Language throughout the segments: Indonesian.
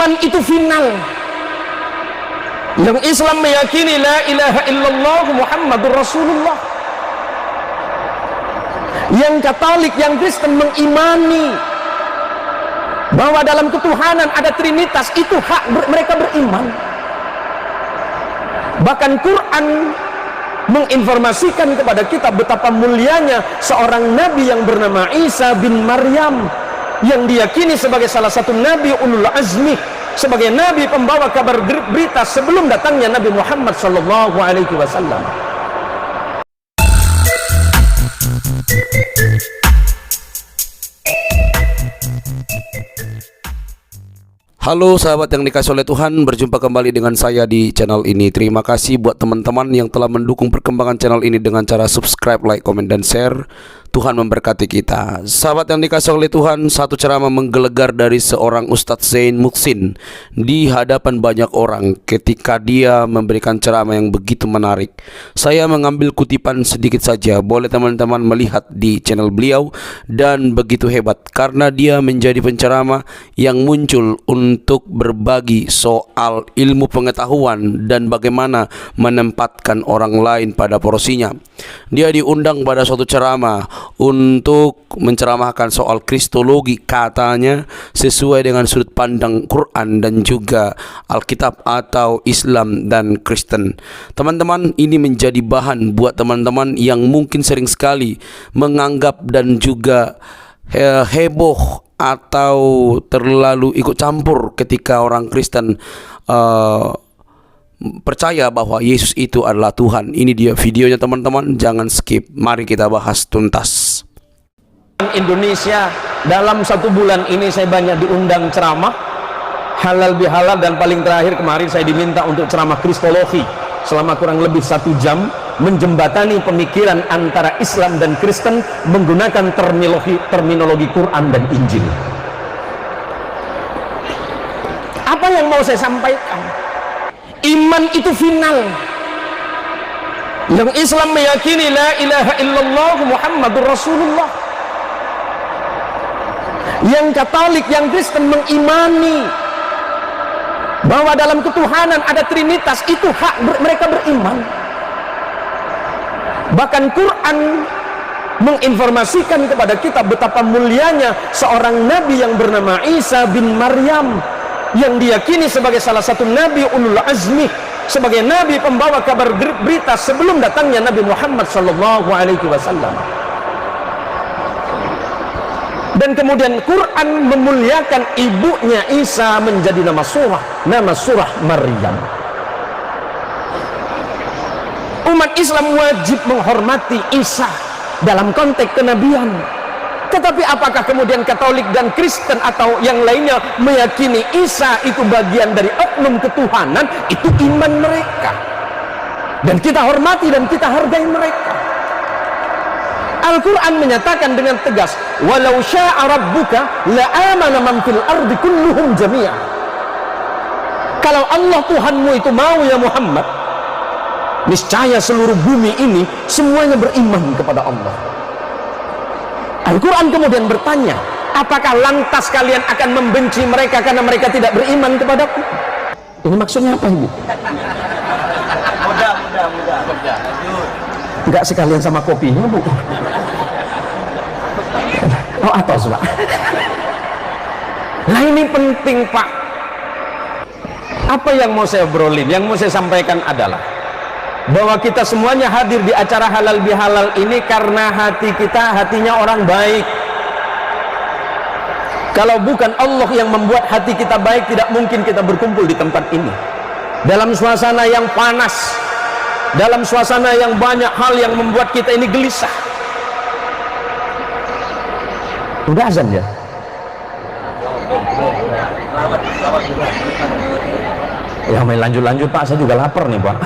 Iman itu final. Yang Islam meyakini la ilaha illallah Muhammadur Rasulullah. Yang Katolik, yang Kristen mengimani bahwa dalam ketuhanan ada Trinitas, itu hak mereka beriman. Bahkan Quran menginformasikan kepada kita betapa mulianya seorang nabi yang bernama Isa bin Maryam, yang diyakini sebagai salah satu nabi ulul azmi, sebagai nabi pembawa kabar berita sebelum datangnya Nabi Muhammad sallallahu alaihi wasallam. Halo sahabat yang dikasih oleh Tuhan, berjumpa kembali dengan saya di channel ini. Terima kasih buat teman-teman yang telah mendukung perkembangan channel ini dengan cara subscribe, like, komen, dan share. Tuhan memberkati kita. Sahabat yang dikasih oleh Tuhan, satu ceramah menggelegar dari seorang Ustadz Zain Muhsin di hadapan banyak orang ketika dia memberikan ceramah yang begitu menarik. Saya mengambil kutipan sedikit saja, boleh teman-teman melihat di channel beliau, dan begitu hebat karena dia menjadi penceramah yang muncul untuk berbagi soal ilmu pengetahuan dan bagaimana menempatkan orang lain pada porsinya. Dia diundang pada suatu ceramah untuk menceramahkan soal kristologi, katanya sesuai dengan sudut pandang Quran dan juga Alkitab atau Islam dan Kristen. Teman-teman, ini menjadi bahan buat teman-teman yang mungkin sering sekali menganggap dan juga heboh atau terlalu ikut campur ketika orang Kristen percaya bahwa Yesus itu adalah Tuhan. Ini dia videonya teman-teman, jangan skip. Mari kita bahas tuntas. Indonesia, dalam satu bulan ini saya banyak diundang ceramah halal bihalal, dan paling terakhir kemarin saya diminta untuk ceramah kristologi selama kurang lebih 1 jam, menjembatani pemikiran antara Islam dan Kristen menggunakan terminologi Quran dan Injil. Apa yang mau saya sampaikan? Iman itu final. Yang Islam meyakini la ilaha illallah Muhammadur Rasulullah. Yang Katolik, yang Kristen mengimani bahwa dalam ketuhanan ada Trinitas, itu hak mereka beriman. Bahkan Quran menginformasikan kepada kita betapa mulianya seorang nabi yang bernama Isa bin Maryam, yang diyakini sebagai salah satu nabi ulul azmi, sebagai nabi pembawa kabar berita sebelum datangnya Nabi Muhammad sallallahu alaihi wasallam. Dan kemudian Quran memuliakan ibunya Isa menjadi nama surah Maryam. Umat Islam wajib menghormati Isa dalam konteks kenabian. Tetapi apakah kemudian Katolik dan Kristen atau yang lainnya meyakini Isa itu bagian dari oknum ketuhanan? Itu iman mereka, dan kita hormati dan kita hargai mereka. Al-Quran menyatakan dengan tegas, walau sya'a rabbuka la'amana man fil ardi kulluhum jami'a. Kalau Allah Tuhanmu itu mau ya Muhammad, niscaya seluruh bumi ini semuanya beriman kepada Allah. Al-Quran kemudian bertanya, apakah lantas kalian akan membenci mereka karena mereka tidak beriman kepadaku? Ini maksudnya apa, Ibu? Mudah. Enggak sekalian sama kopinya, Bu? Oh, atas, Pak. Nah, ini penting, Pak. Apa yang mau saya obrolin, yang mau saya sampaikan adalah bahwa kita semuanya hadir di acara halal bihalal ini karena hati kita hatinya orang baik. Kalau bukan Allah yang membuat hati kita baik, tidak mungkin kita berkumpul di tempat ini dalam suasana yang panas, dalam suasana yang banyak hal yang membuat kita ini gelisah. Udah azan ya? Ya main lanjut Pak, saya juga lapar nih Pak.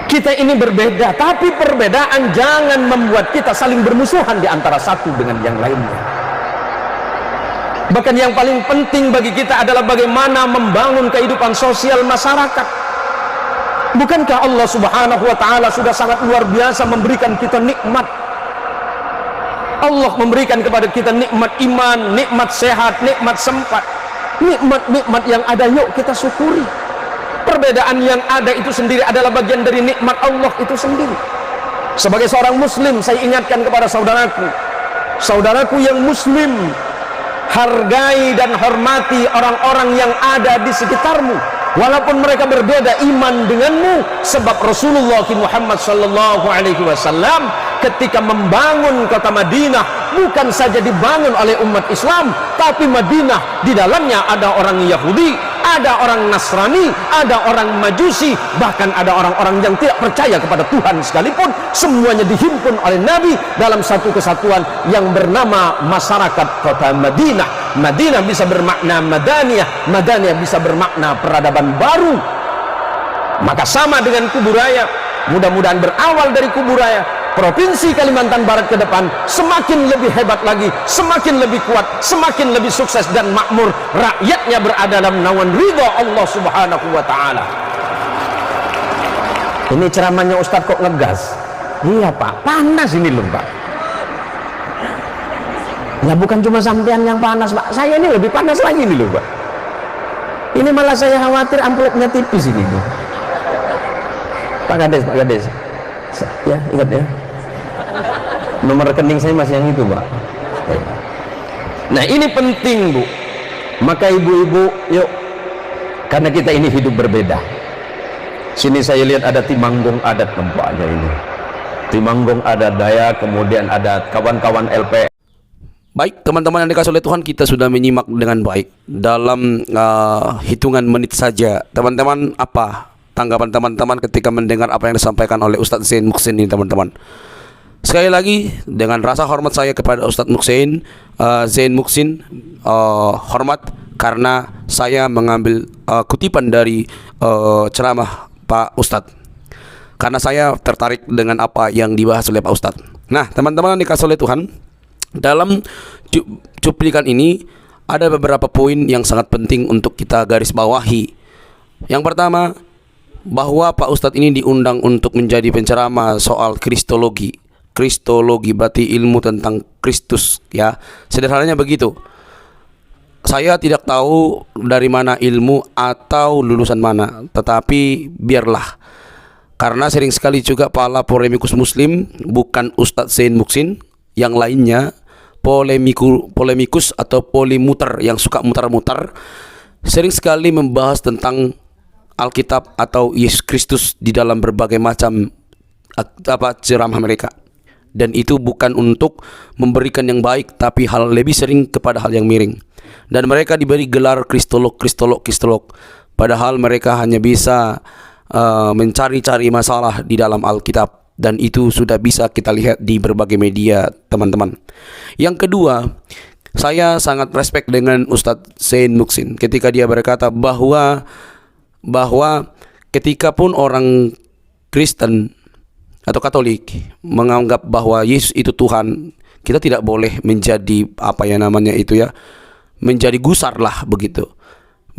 Kita ini berbeda, tapi perbedaan jangan membuat kita saling bermusuhan di antara satu dengan yang lainnya. Bahkan yang paling penting bagi kita adalah bagaimana membangun kehidupan sosial masyarakat. Bukankah Allah Subhanahu wa ta'ala sudah sangat luar biasa memberikan kita nikmat? Allah memberikan kepada kita nikmat iman, nikmat sehat, nikmat sempat. Nikmat-nikmat yang ada yuk kita syukuri. Perbedaan yang ada itu sendiri adalah bagian dari nikmat Allah itu sendiri. Sebagai seorang muslim, saya ingatkan kepada saudaraku yang muslim, hargai dan hormati orang-orang yang ada di sekitarmu, walaupun mereka berbeda iman denganmu. Sebab Rasulullah Muhammad sallallahu alaihi wasallam ketika membangun kota Madinah, bukan saja dibangun oleh umat Islam, tapi Madinah di dalamnya ada orang Yahudi, ada orang Nasrani, ada orang Majusi, bahkan ada orang-orang yang tidak percaya kepada Tuhan sekalipun. Semuanya dihimpun oleh Nabi dalam satu kesatuan yang bernama masyarakat kota Madinah. Madinah bisa bermakna Madaniyah, Madaniyah bisa bermakna peradaban baru. Maka sama dengan Kuburaya, mudah-mudahan berawal dari Kuburaya, Provinsi Kalimantan Barat ke depan semakin lebih hebat lagi, semakin lebih kuat, semakin lebih sukses dan makmur. Rakyatnya berada dalam naungan ridha Allah Subhanahu wa taala. Ini ceramahnya Ustadz kok ngegas? Iya Pak, panas ini loh Pak. Ya bukan cuma sampean yang panas Pak, saya ini lebih panas lagi nih loh Pak. Ini malah saya khawatir amplopnya tipis ini Pak. Pak Kades, ya ingat ya, nomor rekening saya masih yang itu Pak. Nah ini penting Bu. Maka ibu-ibu yuk, karena kita ini hidup berbeda. Sini saya lihat ada Timanggung adat nampaknya ini, Timanggung adat Dayak, kemudian ada kawan-kawan LP. Baik teman-teman yang dikasih oleh Tuhan, kita sudah menyimak dengan baik dalam hitungan menit saja. Teman-teman, apa tanggapan teman-teman ketika mendengar apa yang disampaikan oleh Ustadz Zain Muhsin ini teman-teman? Sekali lagi dengan rasa hormat saya kepada Ustadz Muhsin, Zain Muhsin, hormat karena saya mengambil kutipan dari ceramah Pak Ustadz, karena saya tertarik dengan apa yang dibahas oleh Pak Ustadz. Nah teman-teman yang dikasih oleh Tuhan, dalam cuplikan ini ada beberapa poin yang sangat penting untuk kita garis bawahi. Yang pertama, bahwa Pak Ustadz ini diundang untuk menjadi penceramah soal kristologi. Kristologi berarti ilmu tentang Kristus, ya. Sederhananya begitu. Saya tidak tahu dari mana ilmu atau lulusan mana, tetapi biarlah. Karena sering sekali juga para polemikus muslim, bukan Ustadz Zain Muhsin, yang lainnya polemikus atau polimuter yang suka mutar-mutar, sering sekali membahas tentang Alkitab atau Yesus Kristus di dalam berbagai macam ceramah mereka. Dan itu bukan untuk memberikan yang baik, tapi hal lebih sering kepada hal yang miring. Dan mereka diberi gelar kristolog. Padahal mereka hanya bisa mencari-cari masalah di dalam Alkitab. Dan itu sudah bisa kita lihat di berbagai media teman-teman. Yang kedua, saya sangat respect dengan Ustadz Zain Muhsin ketika dia berkata bahwa ketika pun orang Kristen atau Katolik menganggap bahwa Yesus itu Tuhan, kita tidak boleh menjadi menjadi gusar lah begitu.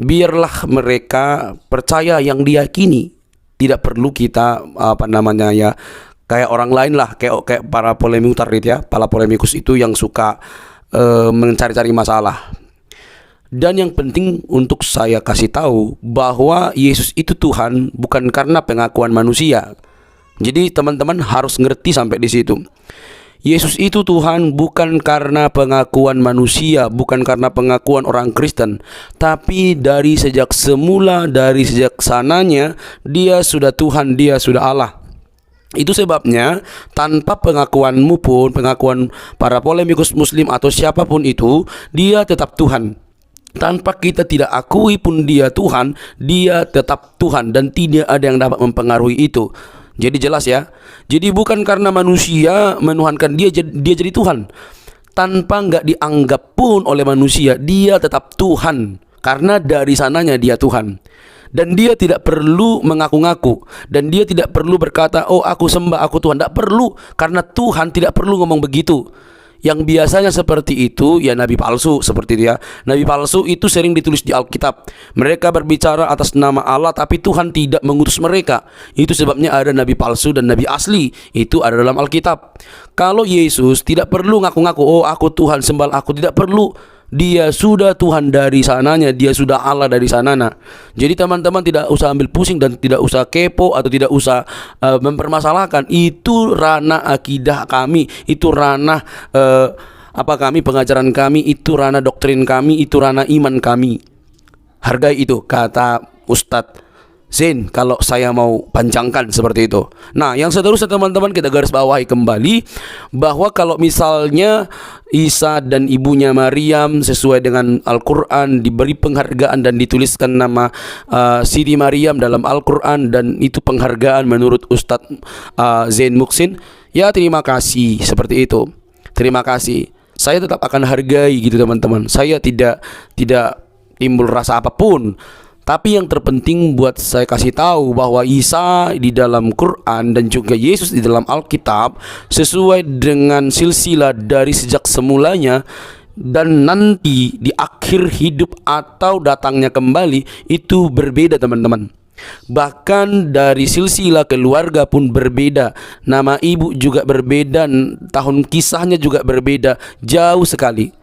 Biarlah mereka percaya yang diyakini, tidak perlu kita kayak orang lain lah, kayak para polemikus itu yang suka mencari-cari masalah. Dan yang penting untuk saya kasih tahu bahwa Yesus itu Tuhan bukan karena pengakuan manusia. Jadi teman-teman harus ngerti sampai di situ. Yesus itu Tuhan bukan karena pengakuan manusia, bukan karena pengakuan orang Kristen, tapi dari sejak semula, dari sejak sananya dia sudah Tuhan, dia sudah Allah. Itu sebabnya tanpa pengakuanmu pun, pengakuan para polemikus muslim atau siapapun itu, dia tetap Tuhan. Tanpa kita tidak akui pun dia Tuhan, dia tetap Tuhan dan tidak ada yang dapat mempengaruhi itu. Jadi jelas ya. Jadi bukan karena manusia menuhankan dia jadi Tuhan. Tanpa nggak dianggap pun oleh manusia, dia tetap Tuhan. Karena dari sananya dia Tuhan. Dan dia tidak perlu mengaku-ngaku. Dan dia tidak perlu berkata, oh aku sembah, aku Tuhan. Tidak perlu. Karena Tuhan tidak perlu ngomong begitu. Yang biasanya seperti itu ya nabi palsu, seperti dia. Nabi palsu itu sering ditulis di Alkitab. Mereka berbicara atas nama Allah, tapi Tuhan tidak mengutus mereka. Itu sebabnya ada nabi palsu dan nabi asli. Itu ada dalam Alkitab. Kalau Yesus tidak perlu ngaku-ngaku, oh aku Tuhan, sembah aku, tidak perlu. Dia sudah Tuhan dari sananya, dia sudah Allah dari sananya. Jadi teman-teman tidak usah ambil pusing dan tidak usah kepo atau tidak usah mempermasalahkan. Itu ranah akidah kami, itu ranah pengajaran kami, itu ranah doktrin kami, itu ranah iman kami. Hargai itu, kata Ustadz Zain, kalau saya mau panjangkan seperti itu. Nah, yang seterusnya teman-teman, kita garis bawahi kembali bahwa kalau misalnya Isa dan ibunya Maryam sesuai dengan Al-Quran diberi penghargaan dan dituliskan nama Siti Maryam dalam Al-Quran, dan itu penghargaan menurut Ustadz Zain Muksin, ya terima kasih, seperti itu. Terima kasih. Saya tetap akan hargai gitu teman-teman. Saya tidak timbul rasa apapun. Tapi yang terpenting buat saya kasih tahu bahwa Isa di dalam Quran dan juga Yesus di dalam Alkitab sesuai dengan silsilah dari sejak semulanya dan nanti di akhir hidup atau datangnya kembali itu berbeda teman-teman. Bahkan dari silsilah keluarga pun berbeda, nama ibu juga berbeda, tahun kisahnya juga berbeda, jauh sekali.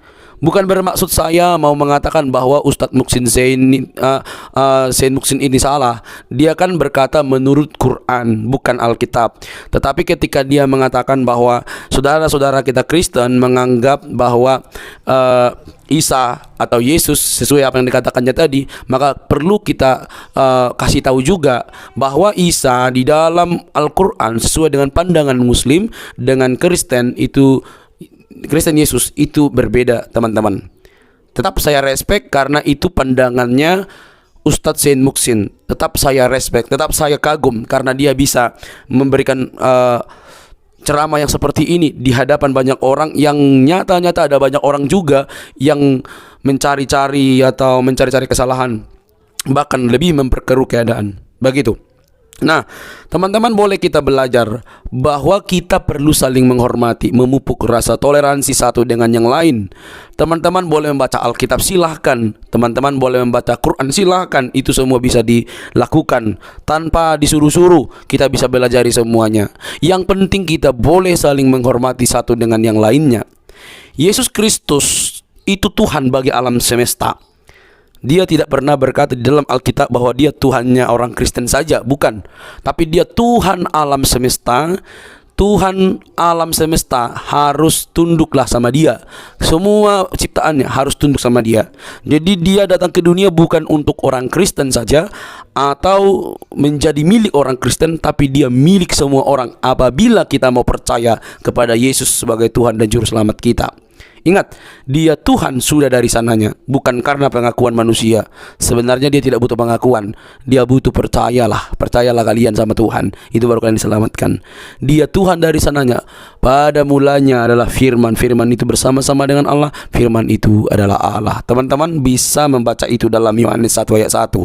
Bukan bermaksud saya mau mengatakan bahwa Ustadz Muksin Zain Muksin ini salah. Dia kan berkata menurut Quran, bukan Alkitab. Tetapi ketika dia mengatakan bahwa saudara-saudara kita Kristen menganggap bahwa Isa atau Yesus sesuai apa yang dikatakannya tadi, maka perlu kita kasih tahu juga bahwa Isa di dalam Al-Quran sesuai dengan pandangan Muslim dengan Kristen itu, Kristen Yesus itu berbeda teman-teman. Tetap saya respect karena itu pandangannya Ustadz Zain Muksin. Tetap saya respect, tetap saya kagum karena dia bisa memberikan ceramah yang seperti ini di hadapan banyak orang yang nyata-nyata ada banyak orang juga yang mencari-cari atau mencari-cari kesalahan, bahkan lebih memperkeruh keadaan. Begitu. Nah, teman-teman, boleh kita belajar bahwa kita perlu saling menghormati, memupuk rasa toleransi satu dengan yang lain. Teman-teman boleh membaca Alkitab, silahkan. Teman-teman boleh membaca Quran, silahkan. Itu semua bisa dilakukan tanpa disuruh-suruh. Kita bisa belajar semuanya. Yang penting kita boleh saling menghormati satu dengan yang lainnya. Yesus Kristus itu Tuhan bagi alam semesta. Dia tidak pernah berkata di dalam Alkitab bahwa dia Tuhannya orang Kristen saja, bukan. Tapi dia Tuhan alam semesta. Tuhan alam semesta harus tunduklah sama dia. Semua ciptaannya harus tunduk sama dia. Jadi dia datang ke dunia bukan untuk orang Kristen saja atau menjadi milik orang Kristen, tapi dia milik semua orang apabila kita mau percaya kepada Yesus sebagai Tuhan dan Juru Selamat kita. Ingat, dia Tuhan sudah dari sananya, bukan karena pengakuan manusia. Sebenarnya dia tidak butuh pengakuan. Dia butuh percayalah kalian sama Tuhan. Itu baru kalian diselamatkan. Dia Tuhan dari sananya. Pada mulanya adalah firman. Firman itu bersama-sama dengan Allah. Firman itu adalah Allah. Teman-teman bisa membaca itu dalam Yohanes 1 ayat 1.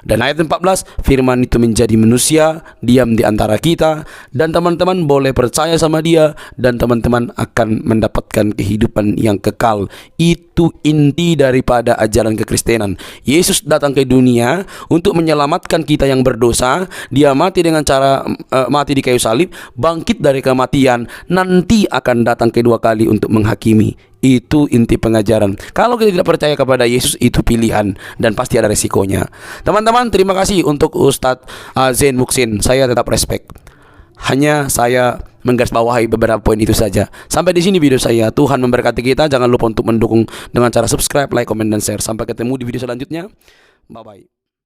Dan ayat 14, firman itu menjadi manusia, diam di antara kita, dan teman-teman boleh percaya sama dia, dan teman-teman akan mendapatkan kehidupan yang kekal. Itu inti daripada ajaran kekristenan. Yesus datang ke dunia untuk menyelamatkan kita yang berdosa. Dia mati dengan cara mati di kayu salib, bangkit dari kematian, nanti akan datang kedua kali untuk menghakimi. Itu inti pengajaran. Kalau kita tidak percaya kepada Yesus, itu pilihan dan pasti ada resikonya. Teman-teman, terima kasih untuk Ustadz Zain Muksin. Saya tetap respect. Hanya saya menggarisbawahi beberapa poin itu saja. Sampai di sini video saya. Tuhan memberkati kita. Jangan lupa untuk mendukung dengan cara subscribe, like, komen, dan share. Sampai ketemu di video selanjutnya. Bye-bye.